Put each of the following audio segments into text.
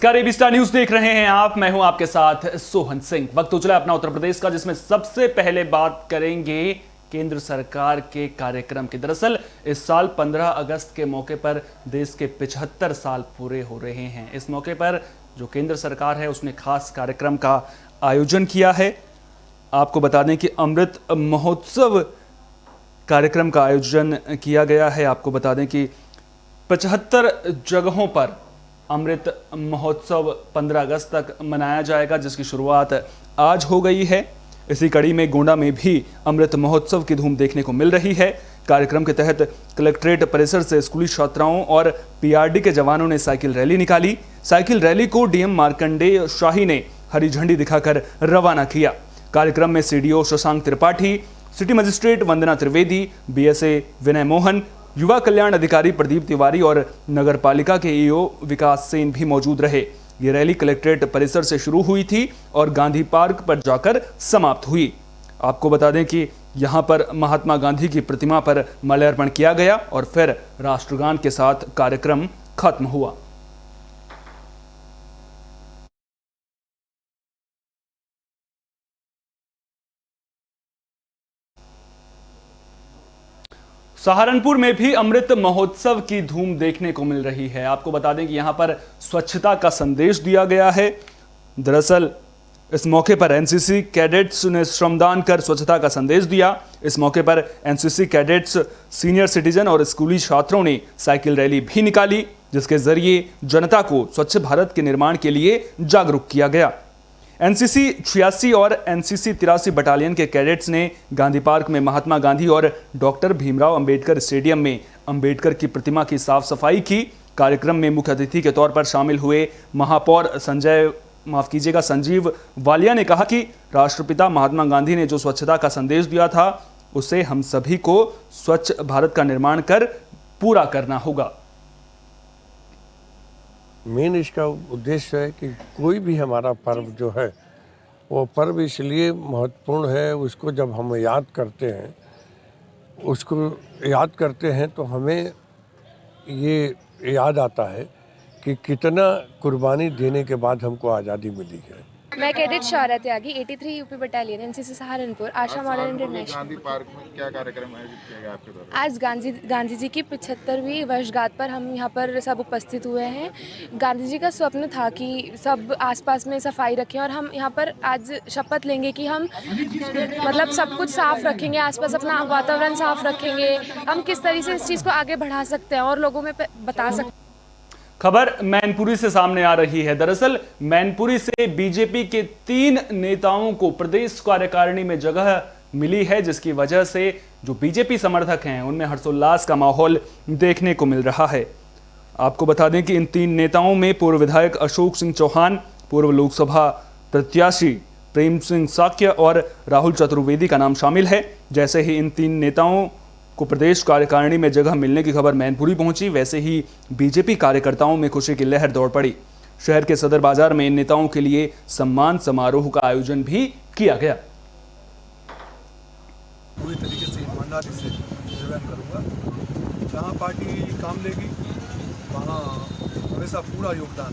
नमस्कार, AB star news देख रहे हैं आप। मैं हूं आपके साथ सोहन सिंह। वक्त हो चला अपना उत्तर प्रदेश का, जिसमें सबसे पहले बात करेंगे केंद्र सरकार के कार्यक्रम की। दरअसल इस साल 15 अगस्त के मौके पर देश के 75 साल पूरे हो रहे हैं। इस मौके पर जो केंद्र सरकार है उसने खास कार्यक्रम का आयोजन किया है। आपको बता दें कि अमृत महोत्सव कार्यक्रम का आयोजन किया गया है। आपको बता दें कि 75 जगहों पर अमृत महोत्सव 15 अगस्त तक मनाया जाएगा, जिसकी शुरुआत आज हो गई है। इसी कड़ी में गोंडा में भी अमृत महोत्सव की धूम देखने को मिल रही है। कार्यक्रम के तहत कलेक्ट्रेट परिसर से स्कूली छात्राओं और पीआरडी के जवानों ने साइकिल रैली निकाली। साइकिल रैली को डीएम मार्कंडेय शाही ने हरी झंडी दिखाकर रवाना किया। कार्यक्रम में CDO Shashank Tripathi, city magistrate Vandana Trivedi, BSA Vinay Mohan, युवा कल्याण अधिकारी प्रदीप तिवारी और नगर पालिका के ईओ विकास सेन भी मौजूद रहे। ये रैली कलेक्ट्रेट परिसर से शुरू हुई थी और गांधी पार्क पर जाकर समाप्त हुई। आपको बता दें कि यहां पर महात्मा गांधी की प्रतिमा पर माल्यार्पण किया गया और फिर राष्ट्रगान के साथ कार्यक्रम खत्म हुआ। सहारनपुर में भी अमृत महोत्सव की धूम देखने को मिल रही है। आपको बता दें कि यहां पर स्वच्छता का संदेश दिया गया है। दरअसल इस मौके पर एनसीसी कैडेट्स ने श्रमदान कर स्वच्छता का संदेश दिया। इस मौके पर एनसीसी कैडेट्स, सीनियर सिटीजन और स्कूली छात्रों ने साइकिल रैली भी निकाली, जिसके जरिए जनता को स्वच्छ भारत के निर्माण के लिए जागरूक किया गया। एनसीसी 86 और एनसीसी 83 बटालियन के कैडेट्स ने गांधी पार्क में महात्मा गांधी और डॉक्टर भीमराव अंबेडकर स्टेडियम में अंबेडकर की प्रतिमा की साफ सफाई की। कार्यक्रम में मुख्य अतिथि के तौर पर शामिल हुए महापौर संजीव वालिया ने कहा कि राष्ट्रपिता महात्मा गांधी ने जो स्वच्छता का संदेश दिया था, उसे हम सभी को स्वच्छ भारत का निर्माण कर पूरा करना होगा। मेन इसका उद्देश्य है कि कोई भी हमारा पर्व जो है वो पर्व इसलिए महत्वपूर्ण है, उसको जब हम याद करते हैं तो हमें ये याद आता है कि कितना कुर्बानी देने के बाद हमको आज़ादी मिली है। मैं कैडेट शारा त्यागी 83 यूपी बटालियन एनसीसी सहारनपुर, आशा मॉडल इंटरनेशनल। गांधी पार्क में क्या कार्यक्रम आयोजित किया गया आपके द्वारा? आज गांधी जी की 75वीं वर्षगांठ पर हम यहाँ पर सब उपस्थित हुए हैं। गांधी जी का स्वप्न था कि सब आसपास में सफाई रखें और हम यहाँ पर आज शपथ लेंगे कि हम मतलब सब कुछ साफ रखेंगे, आसपास अपना वातावरण साफ रखेंगे। हम किस तरीके से इस चीज़ को आगे बढ़ा सकते हैं और लोगों में बता सकते हैं। खबर मैनपुरी से सामने आ रही है। दरअसल मैनपुरी से बीजेपी के 3 नेताओं को प्रदेश कार्यकारिणी में जगह मिली है, जिसकी वजह से जो बीजेपी समर्थक हैं उनमें हर्षोल्लास का माहौल देखने को मिल रहा है। आपको बता दें कि इन 3 नेताओं में पूर्व विधायक अशोक सिंह चौहान, पूर्व लोकसभा प्रत्याशी प्रेम सिंह साक्य और राहुल चतुर्वेदी का नाम शामिल है। जैसे ही इन 3 नेताओं को प्रदेश कार्यकारिणी में जगह मिलने की खबर मैनपुरी पहुंची, वैसे ही बीजेपी कार्यकर्ताओं में खुशी की लहर दौड़ पड़ी। शहर के सदर बाजार में इन नेताओं के लिए सम्मान समारोह का आयोजन भी किया गया। पूरी तरीके से ईमानदारी से निर्वहन करूंगा। जहां पार्टी काम लेगी वहां हमेशा पूरा योगदान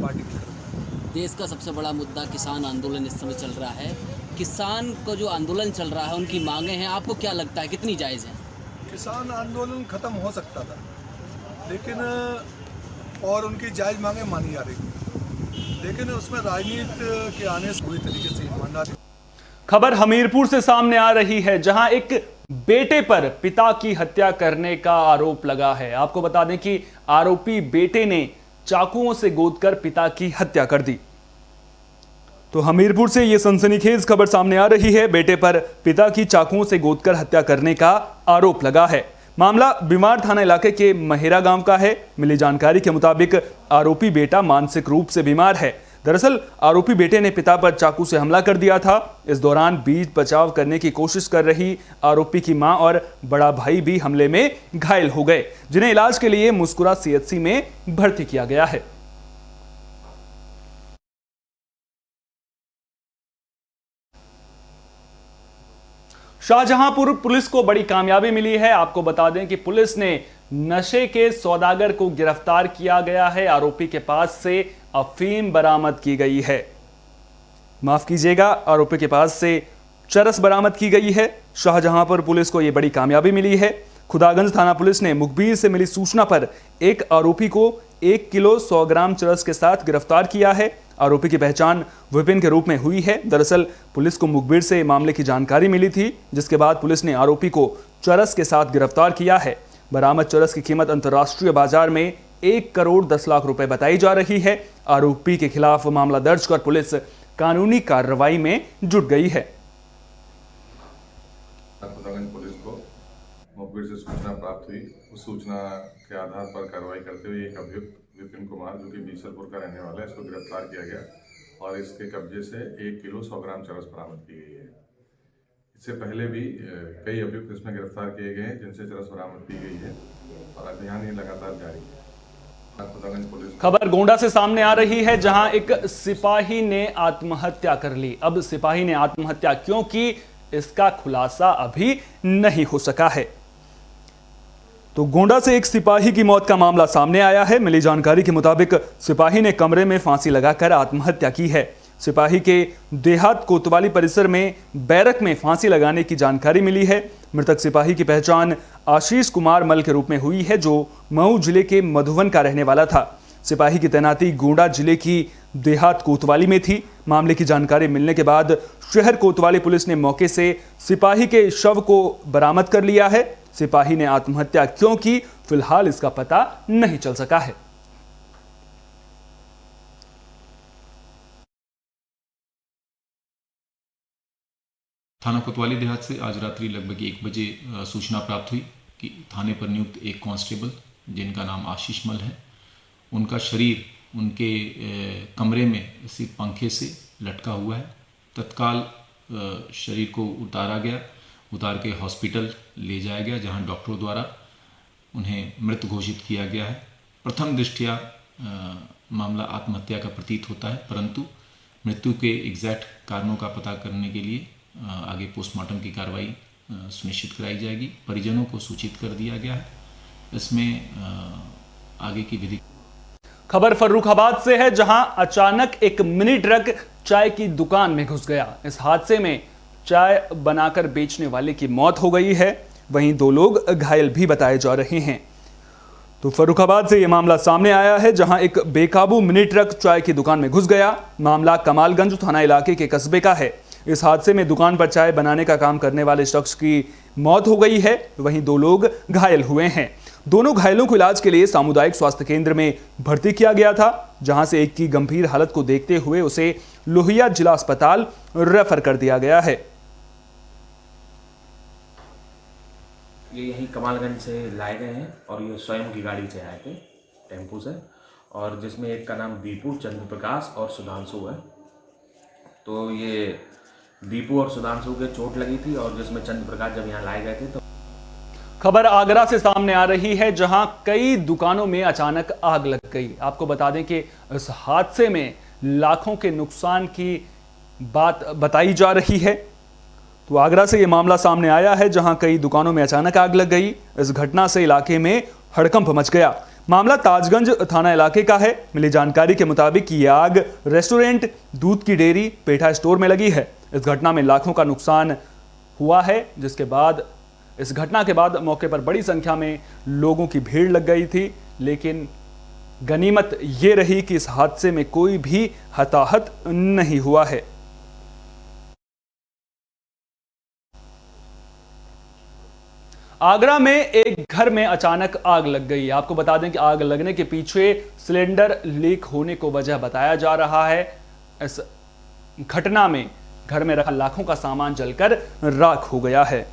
पार्टी की करूंगा। देश का सबसे बड़ा मुद्दा किसान आंदोलन इस समय चल रहा है। किसान को जो आंदोलन चल रहा है, उनकी मांगे हैं, आपको क्या लगता है कितनी जायज़ है? किसान आंदोलन खत्म हो सकता था, लेकिन और उनकी जायज मांगे मानी जा रही थी, लेकिन उसमें राजनीति के आने से पूरी तरीके से ईमानदारी। खबर हमीरपुर से सामने आ रही है, जहां एक बेटे पर पिता की हत्या करने का आरोप लगा है। आपको बता दें कि आरोपी बेटे ने चाकुओं से गोदकर पिता की हत्या कर दी। तो हमीरपुर से यह सनसनीखेज खबर सामने आ रही है। बेटे पर पिता की चाकुओं से गोदकर हत्या करने का आरोप लगा है। मामला बीमार थाना इलाके के महेरा गांव का है। मिली जानकारी के मुताबिक आरोपी बेटा मानसिक रूप से बीमार है। दरअसल आरोपी बेटे ने पिता पर चाकू से हमला कर दिया था। इस दौरान बीच बचाव करने की कोशिश कर रही आरोपी की मां और बड़ा भाई भी हमले में घायल हो गए, जिन्हें इलाज के लिए मुस्कुरा सीएचसी में भर्ती किया गया है। शाहजहांपुर पुलिस को बड़ी कामयाबी मिली है। आपको बता दें कि पुलिस ने नशे के सौदागर को गिरफ्तार किया गया है। आरोपी के पास से अफीम बरामद की गई है। माफ कीजिएगा, आरोपी के पास से चरस बरामद की गई है। शाहजहांपुर पुलिस को यह बड़ी कामयाबी मिली है। खुदागंज थाना पुलिस ने मुखबिर से मिली सूचना पर एक आरोपी को 1 किलो 100 ग्राम चरस के साथ गिरफ्तार किया है। आरोपी की पहचान विपिन के रूप में हुई है। दरअसल पुलिस को मुखबिर से मामले की जानकारी मिली थी, जिसके बाद पुलिस ने आरोपी को चरस के साथ गिरफ्तार किया है। बरामद चरस की कीमत अंतर्राष्ट्रीय बाजार में 1 करोड़ 10 लाख रुपए बताई जा रही है। आरोपी के खिलाफ मामला दर्ज कर पुलिस कानूनी कार्रवाई में जुट गई है। खुदागंज पुलिस को मुखबिर से सूचना प्राप्त हुई। उस सूचना के आधार पर कार्रवाई करते हुए एक अभियुक्त विपिन कुमार, जो कि बीसलपुर का रहने वाला है, इसको गिरफ्तार किया गया और इसके कब्जे से 1 किलो 100 ग्राम चरस बरामद की गई है। इससे पहले भी कई अभियुक्त इसमें गिरफ्तार किए गए हैं, जिनसे चरस बरामद की गई है और अभियान ये लगातार जारी है। खुदागंज पुलिस खबर गोंडा से सामने आ रही है, जहां एक सिपाही ने आत्महत्या कर ली। अब सिपाही ने आत्महत्या क्यों की, इसका खुलासा अभी नहीं हो सका है। तो गोंडा से एक सिपाही की मौत का मामला सामने आया है। मिली जानकारी के मुताबिक सिपाही ने कमरे में फांसी लगाकर आत्महत्या की है। सिपाही के देहात कोतवाली परिसर में बैरक में फांसी लगाने की जानकारी मिली है। मृतक सिपाही की पहचान आशीष कुमार मल के रूप में हुई है, जो मऊ जिले के मधुवन का रहने वाला था। सिपाही की तैनाती गोंडा जिले की देहात कोतवाली में थी। मामले की जानकारी मिलने के बाद शहर कोतवाली पुलिस ने मौके से सिपाही के शव को बरामद कर लिया है। सिपाही ने आत्महत्या क्यों की, फिलहाल इसका पता नहीं चल सका है। थाना कोतवाली देहात से आज रात्रि लगभग 1 बजे सूचना प्राप्त हुई कि थाने पर नियुक्त एक कांस्टेबल, जिनका नाम आशीष मल है, उनका शरीर उनके कमरे में सिर्फ पंखे से लटका हुआ है। तत्काल शरीर को उतार के हॉस्पिटल ले जाया गया, जहां डॉक्टरों द्वारा उन्हें मृत घोषित किया गया है। प्रथम दृष्टया मामला आत्महत्या का प्रतीत होता है, परंतु मृत्यु के एग्जैक्ट कारणों का पता करने के लिए आगे पोस्टमार्टम की कार्रवाई सुनिश्चित कराई जाएगी। परिजनों को सूचित कर दिया गया है। इसमें आगे की विधि। खबर फर्रुखाबाद से है, जहां अचानक एक मिनी ट्रक चाय की दुकान में घुस गया। इस हादसे में चाय बनाकर बेचने वाले की मौत हो गई है, वहीं 2 लोग घायल भी बताए जा रहे हैं। तो फर्रुखाबाद से यह मामला सामने आया है, जहां एक बेकाबू मिनी ट्रक चाय की दुकान में घुस गया। मामला कमालगंज थाना इलाके के कस्बे का है। इस हादसे में दुकान पर चाय बनाने का काम करने वाले शख्स की मौत हो गई है, वहीं 2 लोग घायल हुए हैं। दोनों घायलों को इलाज के लिए सामुदायिक स्वास्थ्य केंद्र में भर्ती किया गया था, जहां से एक की गंभीर हालत को देखते हुए उसे लोहिया जिला अस्पताल रेफर कर दिया गया है। ये यहीं कमालगंज से लाए गए हैं और ये स्वयं की गाड़ी से आए थे, टेम्पू से, और जिसमें एक का नाम दीपू, चंद्र प्रकाश और सुधांशु है। तो ये दीपू और सुधांशु के चोट लगी थी और जिसमें चंद्र प्रकाश जब यहाँ लाए गए थे तो। खबर आगरा से सामने आ रही है, जहां कई दुकानों में अचानक आग लग गई। आपको बता दें कि इस हादसे में लाखों के नुकसान की बात बताई जा रही है। तो आगरा से यह मामला सामने आया है, जहां कई दुकानों में अचानक आग लग गई। इस घटना से इलाके में हड़कंप मच गया। मामला ताजगंज थाना इलाके का है। मिली जानकारी के मुताबिक ये आग रेस्टोरेंट, दूध की डेयरी, पेठा स्टोर में लगी है। इस घटना में लाखों का नुकसान हुआ है, जिसके बाद इस घटना के बाद मौके पर बड़ी संख्या में लोगों की भीड़ लग गई थी, लेकिन गनीमत ये रही कि इस हादसे में कोई भी हताहत नहीं हुआ है। आगरा में एक घर में अचानक आग लग गई। आपको बता दें कि आग लगने के पीछे सिलेंडर लीक होने को वजह बताया जा रहा है। इस घटना में घर में रखा लाखों का सामान जलकर राख हो गया है।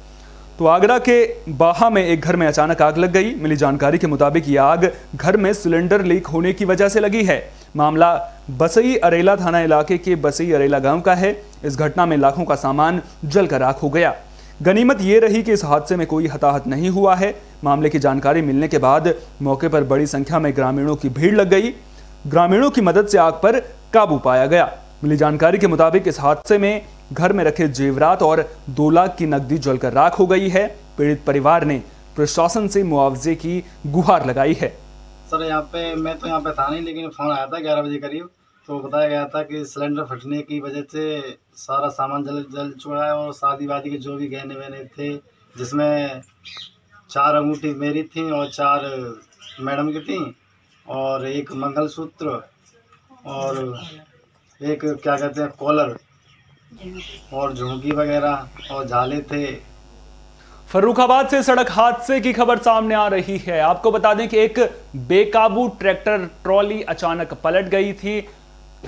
तो आगरा के बाहा में एक घर में अचानक आग लग गई। मिली जानकारी के मुताबिक यह आग घर में सिलेंडर लीक होने की वजह से लगी है। मामला बसई अरेला थाना इलाके के बसई अरेला गांव का है। इस घटना में लाखों का सामान जलकर राख हो गया। गनीमत ये रही कि इस हादसे में कोई हताहत नहीं हुआ है। मामले की जानकारी मिलने के बाद मौके पर बड़ी संख्या में ग्रामीणों की भीड़ लग गई। ग्रामीणों की मदद से आग पर काबू पाया गया। मिली जानकारी के मुताबिक इस हादसे में घर में रखे जेवरात और 2 लाख की नकदी जलकर राख हो गई है। पीड़ित परिवार ने प्रशासन से मुआवजे की गुहार लगाई है। सर यहाँ पे मैं तो यहाँ पे था नहीं, लेकिन फ़ोन आया था 11 बजे करीब, तो बताया गया था कि सिलेंडर फटने की वजह से सारा सामान जल चुका है और शादी वादी के जो भी गहने वहने थे, जिसमें 4 अंगूठी मेरी थी और 4 मैडम की थी और एक मंगलसूत्र और एक क्या कहते हैं कॉलर और झुमकी वगैरह और झाले थे। फर्रुखाबाद से सड़क हादसे की खबर सामने आ रही है। आपको बता दें कि एक बेकाबू ट्रैक्टर ट्रॉली अचानक पलट गई थी।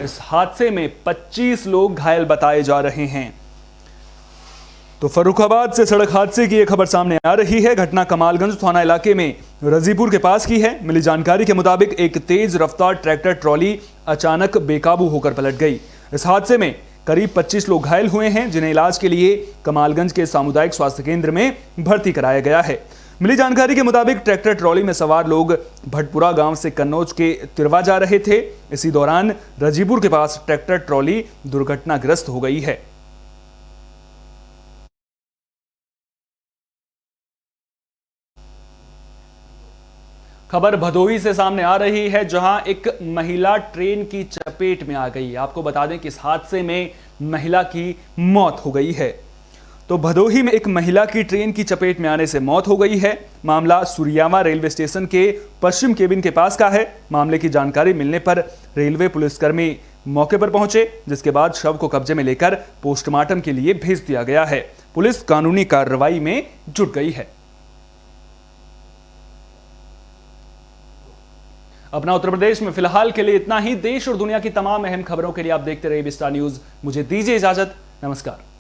इस हादसे में 25 लोग घायल बताए जा रहे हैं। तो फर्रुखाबाद से सड़क हादसे की यह खबर सामने आ रही है। घटना कमालगंज थाना इलाके में रजीपुर के पास की है। मिली जानकारी के मुताबिक एक तेज रफ्तार ट्रैक्टर ट्रॉली अचानक बेकाबू होकर पलट गई। इस हादसे में करीब 25 लोग घायल हुए हैं, जिन्हें इलाज के लिए कमालगंज के सामुदायिक स्वास्थ्य केंद्र में भर्ती कराया गया है। मिली जानकारी के मुताबिक ट्रैक्टर ट्रॉली में सवार लोग भटपुरा गांव से कन्नौज के तिरवा जा रहे थे। इसी दौरान रजीपुर के पास ट्रैक्टर ट्रॉली दुर्घटनाग्रस्त हो गई है। खबर भदोही से सामने आ रही है, जहां एक महिला ट्रेन की चपेट में आ गई। आपको बता दें कि इस हादसे में महिला की मौत हो गई है। तो भदोही में एक महिला की ट्रेन की चपेट में आने से मौत हो गई है। मामला सुरियावा रेलवे स्टेशन के पश्चिम केबिन के पास का है। मामले की जानकारी मिलने पर रेलवे पुलिसकर्मी मौके पर पहुंचे, जिसके बाद शव को कब्जे में लेकर पोस्टमार्टम के लिए भेज दिया गया है। पुलिस कानूनी कार्रवाई में जुट गई है। अपना उत्तर प्रदेश में फिलहाल के लिए इतना ही। देश और दुनिया की तमाम अहम खबरों के लिए आप देखते रहिए विस्टार न्यूज। मुझे दीजिए इजाजत। नमस्कार।